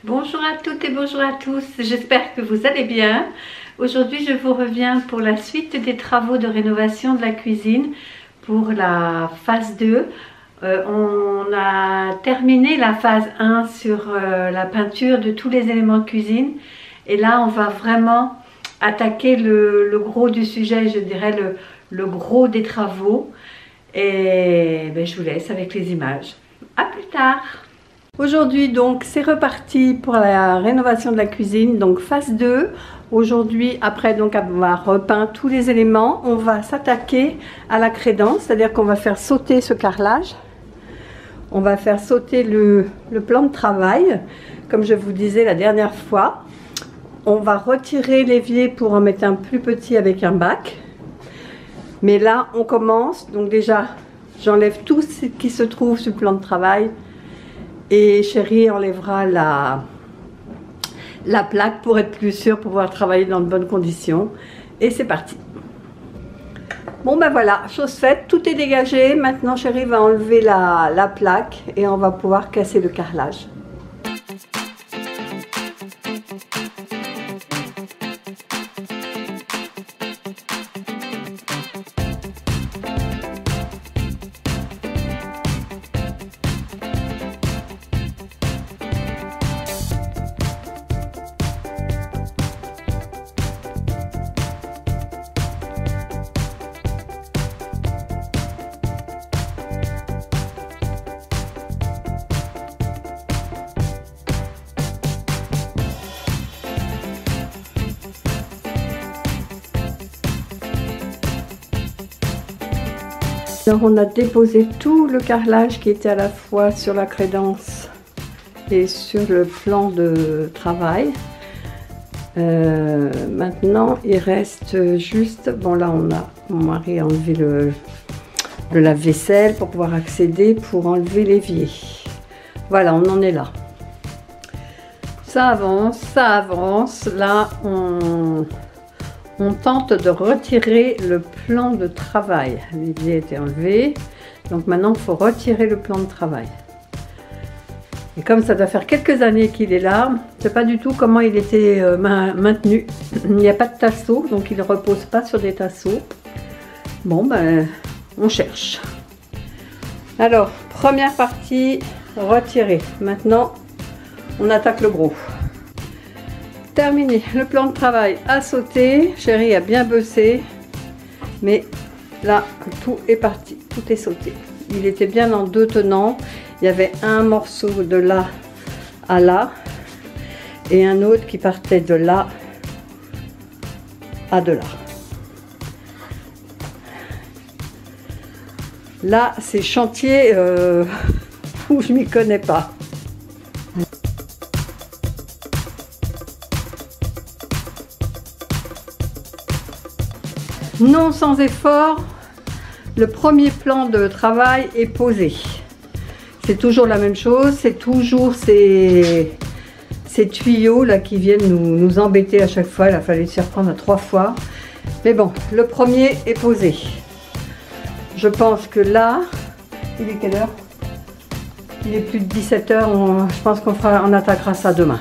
Bonjour à toutes et bonjour à tous, j'espère que vous allez bien. Aujourd'hui je vous reviens pour la suite des travaux de rénovation de la cuisine pour la phase 2. On a terminé la phase 1 sur la peinture de tous les éléments de cuisine et là on va vraiment attaquer le gros du sujet, je dirais le gros des travaux. Et je vous laisse avec les images. À plus tard. Aujourd'hui donc c'est reparti pour la rénovation de la cuisine, donc phase 2. Aujourd'hui, après donc avoir repeint tous les éléments, on va s'attaquer à la crédence, c'est-à-dire qu'on va faire sauter ce carrelage. On va faire sauter le plan de travail, comme je vous disais la dernière fois. On va retirer l'évier pour en mettre un plus petit avec un bac. Mais là on commence, donc déjà j'enlève tout ce qui se trouve sur le plan de travail. Et Chérie enlèvera la plaque pour être plus sûr, pour pouvoir travailler dans de bonnes conditions. Et c'est parti. Bon ben voilà, chose faite, tout est dégagé. Maintenant Chérie va enlever la plaque et on va pouvoir casser le carrelage. Alors on a déposé tout le carrelage qui était à la fois sur la crédence et sur le plan de travail. Maintenant il reste juste, bon là mon mari a enlevé le lave-vaisselle pour pouvoir accéder, pour enlever l'évier. Voilà, on en est là. Ça avance, là on tente de retirer le plan de travail. L'évier a été enlevé, donc maintenant il faut retirer le plan de travail. Et comme ça doit faire quelques années qu'il est là, je ne sais pas du tout comment il était maintenu. Il n'y a pas de tasseau, donc il ne repose pas sur des tasseaux. Bon ben, on cherche. Alors, première partie retirée. Maintenant, on attaque le gros. Terminé, le plan de travail a sauté, Chérie a bien bossé, mais là tout est parti, tout est sauté. Il était bien en deux tenants, il y avait un morceau de là à là et un autre qui partait de là à de là. Là c'est chantier où je m'y connais pas. Non sans effort, le premier plan de travail est posé. C'est toujours la même chose, c'est toujours ces tuyaux là qui viennent nous embêter à chaque fois. Il a fallu s'y reprendre à 3 fois. Mais bon, le premier est posé. Je pense que là, il est quelle heure? Il est plus de 17 h, je pense qu'on attaquera ça demain.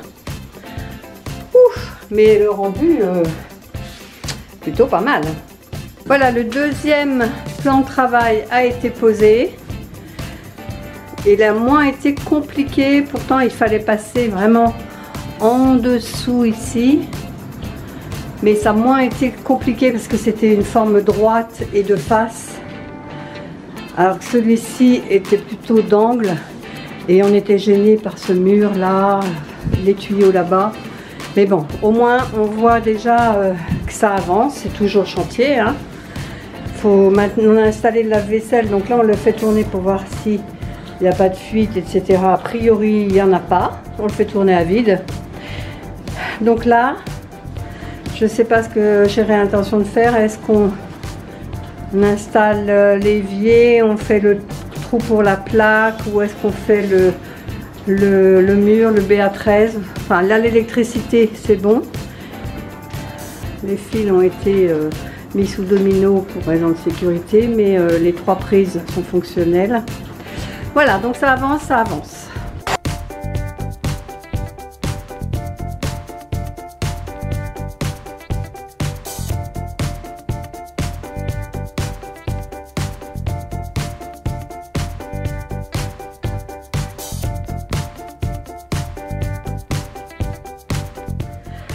Ouf, mais le rendu, plutôt pas mal. Voilà, le deuxième plan de travail a été posé. Il a moins été compliqué, pourtant il fallait passer vraiment en dessous ici. Mais ça a moins été compliqué parce que c'était une forme droite et de face. Alors que celui-ci était plutôt d'angle et on était gêné par ce mur là, les tuyaux là-bas. Mais bon, au moins on voit déjà que ça avance, c'est toujours chantier, hein. Faut maintenant installer le lave-vaisselle, donc là on le fait tourner pour voir s'il n'y a pas de fuite, etc. A priori il n'y en a pas, on le fait tourner à vide. Donc là, je ne sais pas ce que j'aurais l'intention de faire. Est-ce qu'on installe l'évier, on fait le trou pour la plaque, ou est-ce qu'on fait le mur, le BA13? Enfin là l'électricité c'est bon. Les fils ont été mis sous domino pour raison de sécurité, mais les 3 prises sont fonctionnelles. Voilà, donc ça avance, ça avance.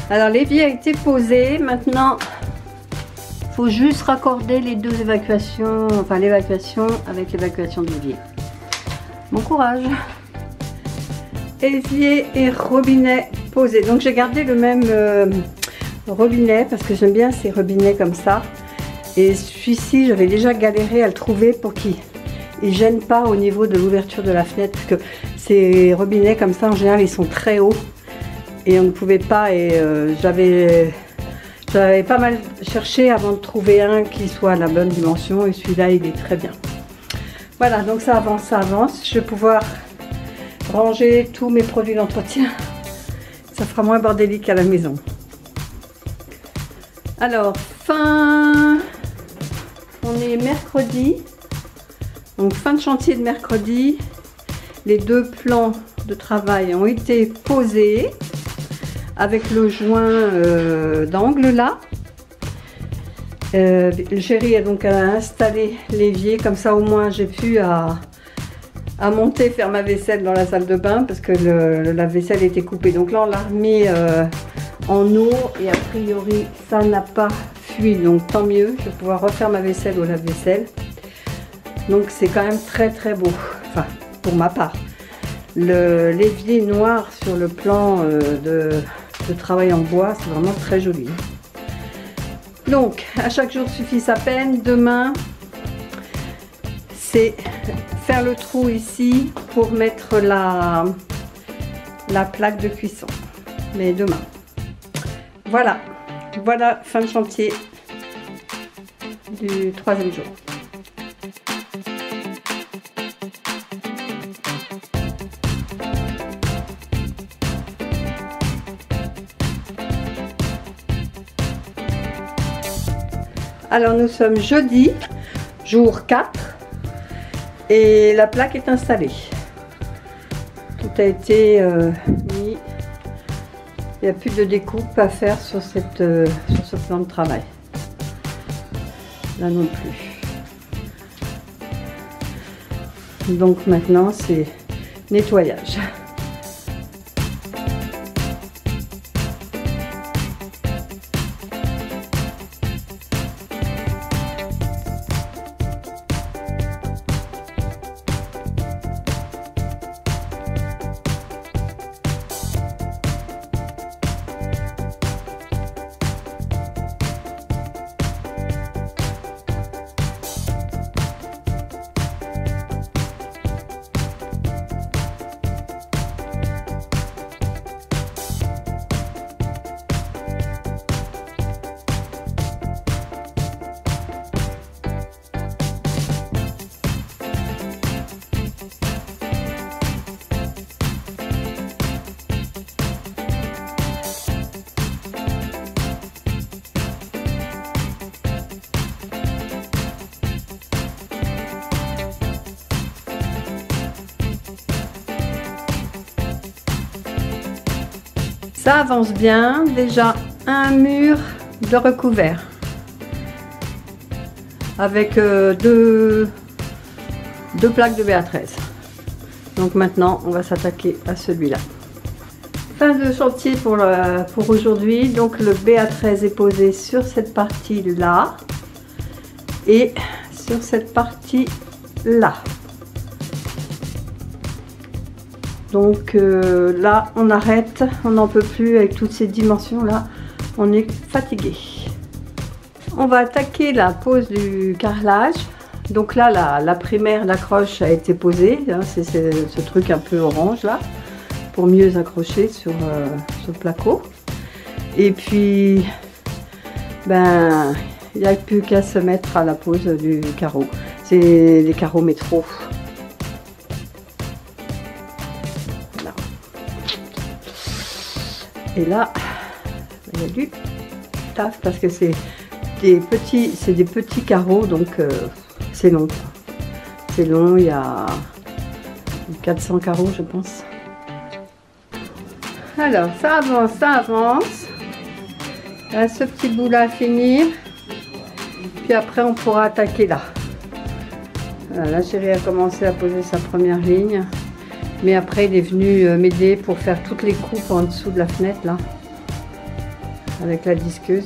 Alors l'évier a été posé, maintenant il faut juste raccorder les deux évacuations, enfin l'évacuation avec l'évacuation de l'évier. Bon courage. Évier et robinet posé. Donc j'ai gardé le même robinet parce que j'aime bien ces robinets comme ça. Et celui-ci, j'avais déjà galéré à le trouver pour qu'il ne gêne pas au niveau de l'ouverture de la fenêtre. Parce que ces robinets comme ça, en général, ils sont très hauts. Et on ne pouvait pas. Et j'avais pas mal cherché avant de trouver un qui soit à la bonne dimension. Et celui-là, il est très bien. Voilà, donc ça avance, ça avance. Je vais pouvoir ranger tous mes produits d'entretien. Ça fera moins bordélique à la maison. Alors, on est mercredi. Donc fin de chantier de mercredi. Les deux plans de travail ont été posés avec le joint d'angle là. Le chéri a donc installé l'évier, comme ça au moins j'ai pu à monter faire ma vaisselle dans la salle de bain parce que le lave-vaisselle était coupé. Donc là on l'a remis en eau et a priori ça n'a pas fui, donc tant mieux, je vais pouvoir refaire ma vaisselle au lave-vaisselle. Donc c'est quand même très très beau, enfin pour ma part. L'évier noir sur le plan de travail en bois, c'est vraiment très joli. Donc à chaque jour suffit sa peine. Demain c'est faire le trou ici pour mettre la plaque de cuisson, mais demain. Voilà, fin de chantier du 3e jour. Alors nous sommes jeudi, jour 4, et la plaque est installée. Tout a été mis. Il n'y a plus de découpe à faire sur ce plan de travail. Là non plus. Donc maintenant c'est nettoyage. Ça avance bien, déjà un mur de recouvert avec deux plaques de BA13. Donc maintenant on va s'attaquer à celui-là. Fin de chantier pour aujourd'hui. Donc le BA13 est posé sur cette partie là et sur cette partie là. Donc là on arrête, on n'en peut plus avec toutes ces dimensions là, on est fatigué. On va attaquer la pose du carrelage. Donc là la primaire, l'accroche a été posée, hein, c'est ce truc un peu orange là, pour mieux accrocher sur ce placo. Et puis ben il n'y a plus qu'à se mettre à la pose du carreau, c'est les carreaux métro. Et là, il y a du taf parce que c'est des petits carreaux, donc c'est long. C'est long, il y a 400 carreaux, je pense. Alors, ça avance, ça avance. Il reste ce petit bout là à finir. Puis après, on pourra attaquer là. Voilà, la chérie a commencé à poser sa première ligne. Mais après il est venu m'aider pour faire toutes les coupes en dessous de la fenêtre là. avec la disqueuse.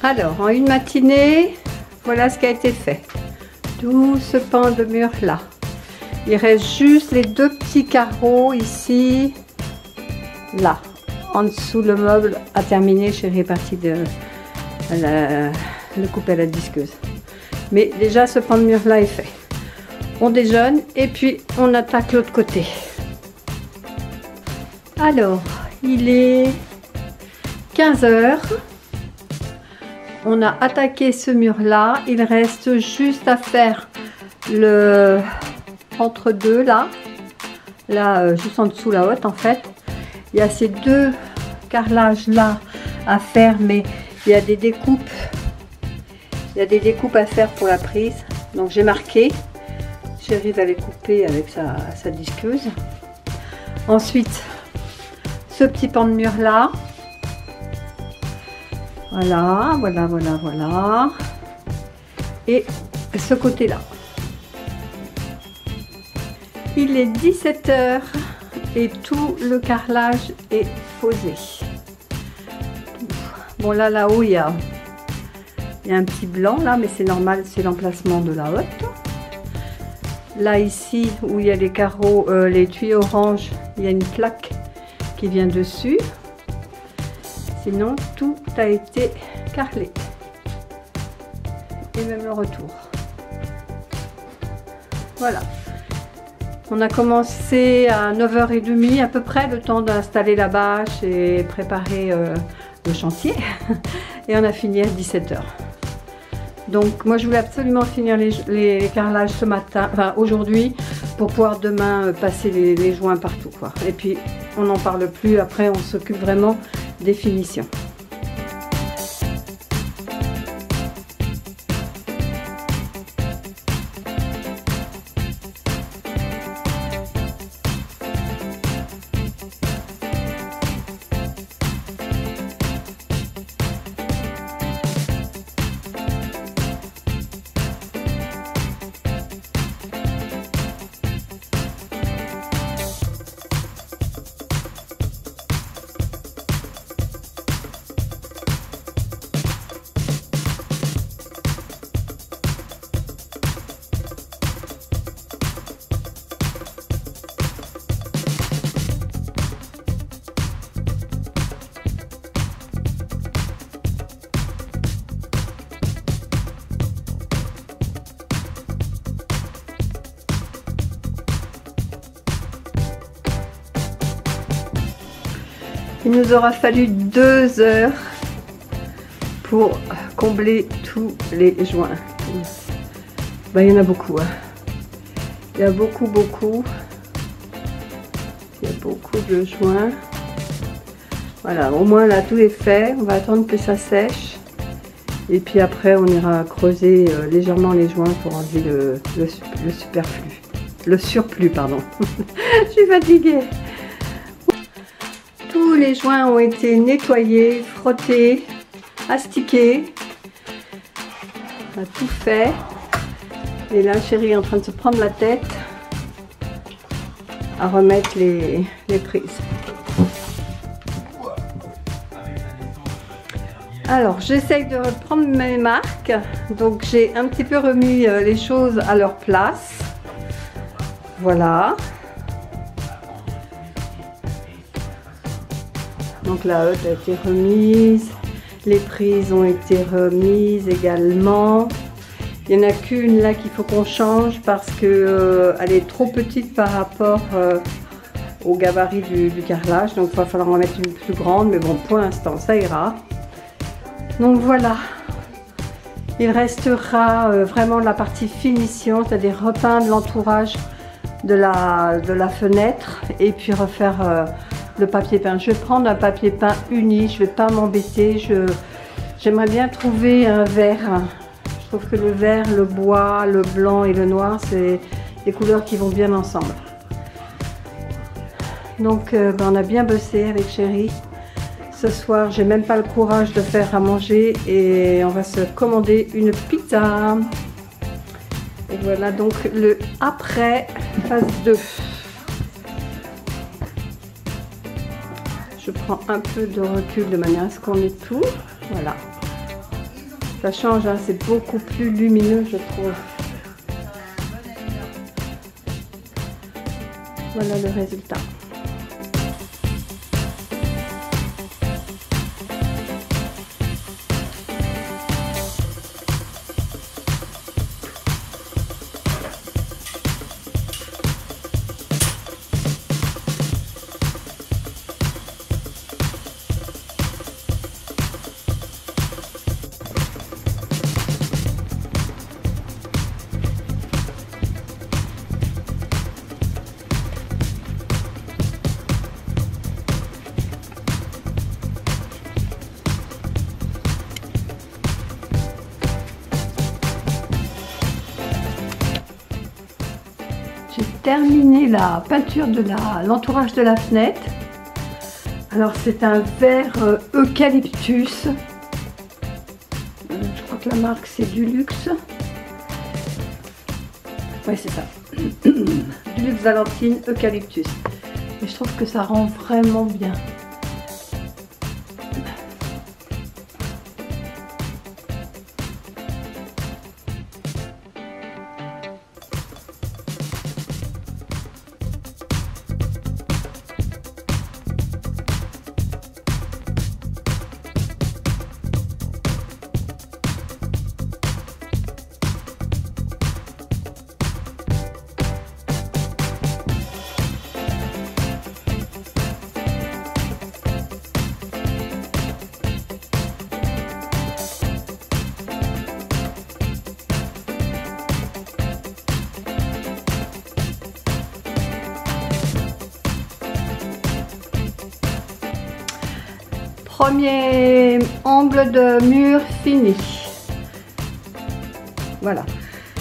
Alors, en une matinée, voilà ce qui a été fait. Tout ce pan de mur là. Il reste juste les deux petits carreaux ici, là. En dessous, le meuble à terminer. J'ai réparti le couper à la disqueuse. Mais déjà, ce pan de mur là est fait. On déjeune et puis on attaque l'autre côté. Alors, il est 15 h. On a attaqué ce mur là, il reste juste à faire le entre deux là, juste en dessous la haute en fait. Il y a ces deux carrelages là à faire, mais il y a des découpes, à faire pour la prise. Donc j'ai marqué, j'arrive à les couper avec sa disqueuse. Ensuite, ce petit pan de mur là. Voilà, voilà, voilà, voilà. Et ce côté-là. Il est 17 h et tout le carrelage est posé. Bon, là-haut, il y a un petit blanc, là, mais c'est normal, c'est l'emplacement de la hotte. Là, ici, où il y a les carreaux, les tuyaux orange, il y a une plaque qui vient dessus. Sinon, tout a été carrelé. Et même le retour. Voilà. On a commencé à 9 h 30 à peu près, le temps d'installer la bâche et préparer le chantier. Et on a fini à 17 h. Donc moi je voulais absolument finir les carrelages ce matin, enfin aujourd'hui, pour pouvoir demain passer les joints partout, quoi. Et puis on n'en parle plus, après on s'occupe vraiment des finitions. Il nous aura fallu 2 heures pour combler tous les joints. Ben, il y en a beaucoup. Hein. Il y a beaucoup. Il y a beaucoup de joints. Voilà, au moins là tout est fait. On va attendre que ça sèche. Et puis après on ira creuser légèrement les joints pour enlever le superflu. Le surplus, pardon. Je suis fatiguée. Tous les joints ont été nettoyés, frottés, astiqués. On a tout fait. Et là, chérie est en train de se prendre la tête à remettre les prises. Alors, j'essaye de reprendre mes marques. Donc, j'ai un petit peu remis les choses à leur place. Voilà. Donc, la hotte a été remise. Les prises ont été remises également. Il n'y en a qu'une là qu'il faut qu'on change parce que elle est trop petite par rapport au gabarit du carrelage. Donc, il va falloir en mettre une plus grande. Mais bon, pour l'instant, ça ira. Donc voilà, il restera vraiment la partie finition, c'est-à-dire repeindre l'entourage de la fenêtre et puis refaire le papier peint. Je vais prendre un papier peint uni, je ne vais pas m'embêter. J'aimerais bien trouver un vert. Je trouve que le vert, le bois, le blanc et le noir, c'est des couleurs qui vont bien ensemble. Donc on a bien bossé avec chérie. Ce soir, j'ai même pas le courage de faire à manger et on va se commander une pizza. Et voilà donc le après phase 2. Je prends un peu de recul de manière à ce qu'on ait tout. Voilà. Ça change, hein, c'est beaucoup plus lumineux, je trouve. Voilà le résultat. J'ai terminé la peinture de l'entourage de la fenêtre. Alors c'est un vert eucalyptus. Je crois que la marque c'est Dulux. Oui, c'est ça. Dulux Valentine Eucalyptus. Et je trouve que ça rend vraiment bien. Premier angle de mur fini. Voilà.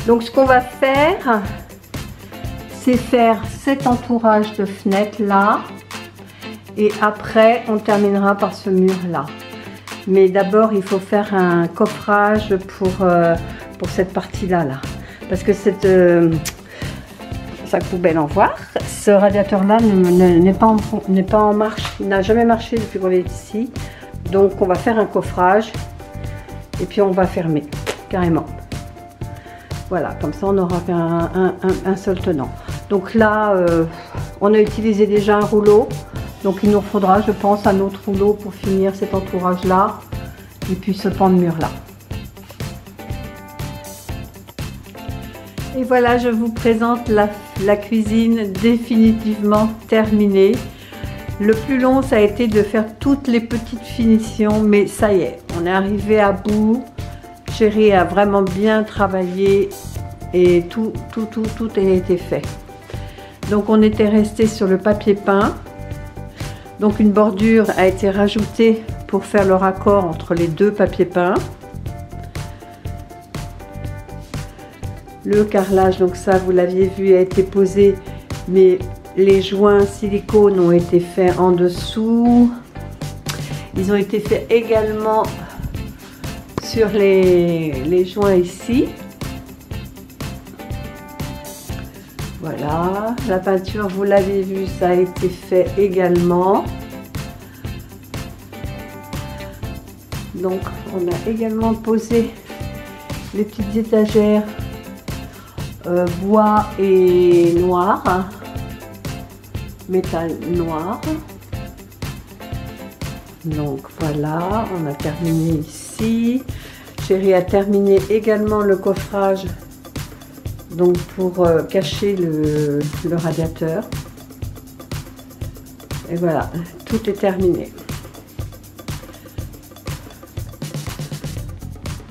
Donc ce qu'on va faire, c'est faire cet entourage de fenêtre là. Et après, on terminera par ce mur là. Mais d'abord, il faut faire un coffrage pour cette partie-là. Parce que cette sac poubelle en voir, ce radiateur-là n'est pas en marche, n'a jamais marché depuis qu'on est ici. Donc on va faire un coffrage et puis on va fermer carrément. Voilà, comme ça on n'aura qu'un seul tenant. Donc là, on a utilisé déjà un rouleau. Donc il nous faudra, je pense, un autre rouleau pour finir cet entourage-là et puis ce pan de mur-là. Et voilà, je vous présente la cuisine définitivement terminée. Le plus long, ça a été de faire toutes les petites finitions, mais ça y est, on est arrivé à bout. Chérie a vraiment bien travaillé et tout a été fait. Donc on était resté sur le papier peint. Donc une bordure a été rajoutée pour faire le raccord entre les deux papiers peints. Le carrelage, donc ça vous l'aviez vu, a été posé, mais les joints silicone ont été faits en dessous. Ils ont été faits également sur les joints ici. Voilà, la peinture, vous l'avez vu, ça a été fait également. Donc, on a également posé les petites étagères bois et noir, métal noir. Donc voilà, on a terminé ici. Chérie a terminé également le coffrage, donc pour cacher le radiateur. Et voilà, tout est terminé.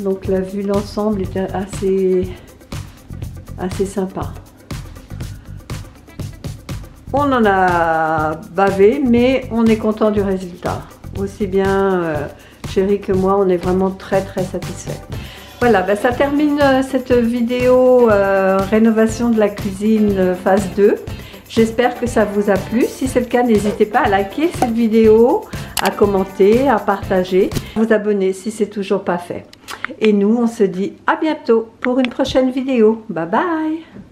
Donc la vue d'ensemble était assez sympa. On en a bavé, mais on est content du résultat. Aussi bien Chérie que moi, on est vraiment très satisfait. Voilà, ben ça termine cette vidéo rénovation de la cuisine phase 2. J'espère que ça vous a plu. Si c'est le cas, n'hésitez pas à liker cette vidéo, à commenter, à partager, à vous abonner si c'est toujours pas fait. Et nous, on se dit à bientôt pour une prochaine vidéo. Bye bye!